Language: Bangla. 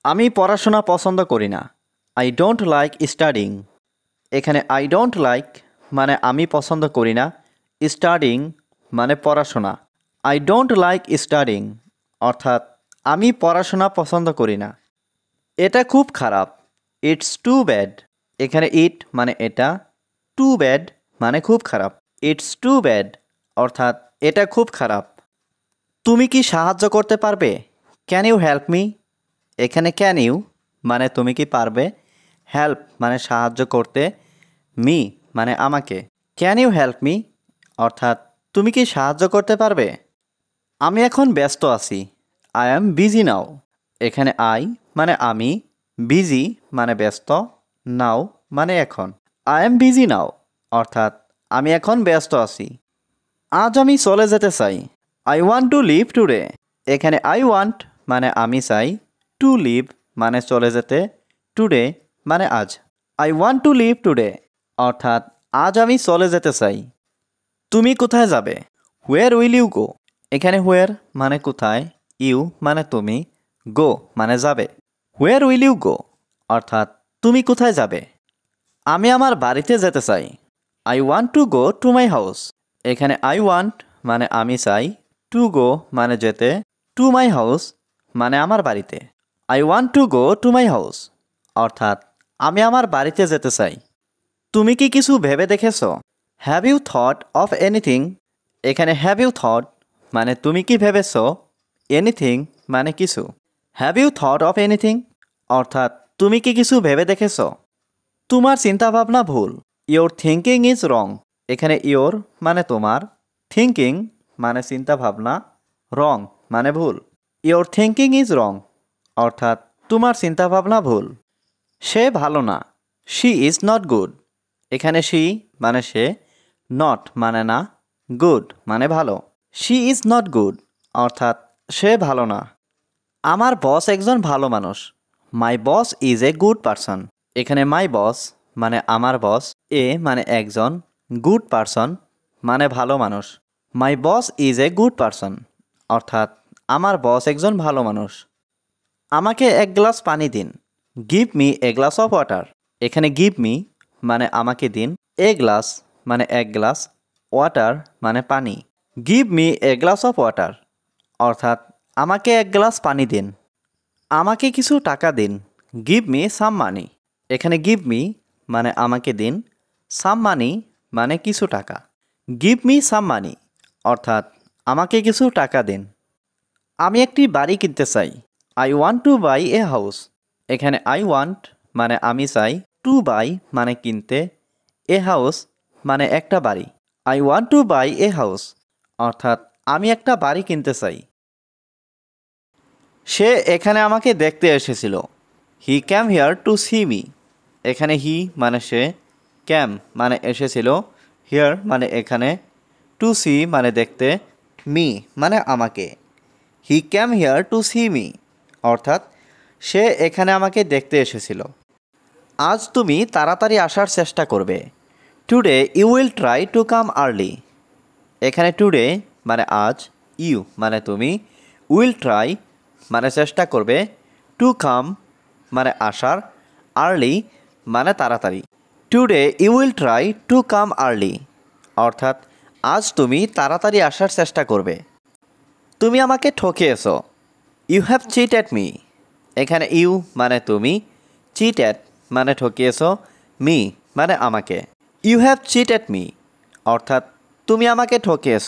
আমি পড়াশোনা পছন্দ করি না। I don't like studying. এখানে আই ডোন্ট লাইক মানে আমি পছন্দ করি না, স্টাডিং মানে পড়াশোনা। আই ডোন্ট লাইক স্টাডিং অর্থাৎ আমি পড়াশোনা পছন্দ করি না। এটা খুব খারাপ। It's too bad. এখানে ইট মানে এটা, টু ব্যাড মানে খুব খারাপ। ইটস টু ব্যাড অর্থাৎ এটা খুব খারাপ। তুমি কি সাহায্য করতে পারবে? Can you help me? এখানে ক্যান ইউ মানে তুমি কি পারবে, হেল্প মানে সাহায্য করতে, মি মানে আমাকে। ক্যান ইউ হেল্প মি অর্থাৎ তুমি কি সাহায্য করতে পারবে? আমি এখন ব্যস্ত আছি। I am busy now. এখানে আই মানে আমি, বিজি মানে ব্যস্ত, নাও মানে এখন। আই অ্যাম বিজি নাও অর্থাৎ আমি এখন ব্যস্ত আছি। আজ আমি চলে যেতে চাই। I want to leave today. এখানে আই ওয়ান্ট মানে আমি চাই, টু লিভ মানে চলে যেতে, টুডে মানে আজ। I want to leave today অর্থাৎ আজ আমি চলে যেতে চাই। তুমি কোথায় যাবে? Where will you go? এখানে হোয়ার মানে কোথায়, ইউ মানে তুমি, গো মানে যাবে। হোয়ার উইল ইউ গো অর্থাৎ তুমি কোথায় যাবে? আমি আমার বাড়িতে যেতে চাই। I want to go to my house. এখানে আই ওয়ান্ট মানে আমি চাই, টু গো মানে যেতে, টু মাই হাউস মানে আমার বাড়িতে। I want to go to my house অর্থাৎ আমি আমার বাড়িতে যেতে চাই। তুমি কি কিছু ভেবে দেখেছ? Have you thought of anything? এখানে হ্যাভ ইউ থট মানে তুমি কি ভেবেছ, এনিথিং মানে কিছু। Have you thought of anything অর্থাৎ তুমি কি কিছু ভেবে দেখেছ? তোমার চিন্তাভাবনা ভুল। Your thinking is wrong. এখানে ইয়োর মানে তোমার, থিঙ্কিং মানে চিন্তাভাবনা, রং মানে ভুল। ইয়োর থিঙ্কিং ইজ রং অর্থাৎ তোমার চিন্তাভাবনা ভুল। সে ভালো না। She is not good. এখানে শি মানে সে, নট মানে না, গুড মানে ভালো। শি ইজ নট গুড অর্থাৎ সে ভালো না। আমার বস একজন ভালো মানুষ। My boss is a good person. এখানে মাই বস মানে আমার বস, এ মানে একজন, গুড পারসন মানে ভালো মানুষ। My boss is a good person অর্থাৎ আমার বস একজন ভালো মানুষ। আমাকে এক গ্লাস পানি দিন। Give me a glass of water. এখানে গিভ মি মানে আমাকে দিন, এ গ্লাস মানে এক গ্লাস, ওয়াটার মানে পানি। Give me a glass of water অর্থাৎ আমাকে এক গ্লাস পানি দিন। আমাকে কিছু টাকা দিন। গিভ মি সাম মানি। এখানে গিভ মি মানে আমাকে দিন, সাম মানি মানে কিছু টাকা। গিভ মি সাম মানি অর্থাৎ আমাকে কিছু টাকা দিন। আমি একটি বাড়ি কিনতে চাই। I want to buy a house. এখানে আই ওয়ান্ট মানে আমি চাই, টু বাই মানে কিনতে, এ হাউস মানে একটা বাড়ি। I want to buy a house অর্থাৎ আমি একটা বাড়ি কিনতে চাই। সে এখানে আমাকে দেখতে এসেছিল। হি ক্যাম হিয়ার টু সি মি। এখানে হি মানে সে, ক্যাম মানে এসেছিল, হিয়ার মানে এখানে, টু সি মানে দেখতে, মি মানে আমাকে। হি ক্যাম হিয়ার টু সি মি অর্থাৎ সে এখানে আমাকে দেখতে এসেছিল। আজ তুমি তাড়াতাড়ি আসার চেষ্টা করবে। Today you will try to come early. এখানে টুডে মানে আজ, ইউ মানে তুমি, উইল ট্রাই মানে চেষ্টা করবে, টু কাম মানে আসার, আর্লি মানে তাড়াতাড়ি। Today you will try to come early অর্থাৎ আজ তুমি তাড়াতাড়ি আসার চেষ্টা করবে। তুমি আমাকে ঠকিয়েছ। You have cheated me. এখানে ইউ মানে তুমি, চিটেড মানে ঠকিয়েছ, মি মানে আমাকে। ইউ হ্যাভ চিটেড মি অর্থাৎ তুমি আমাকে ঠকিয়েছ।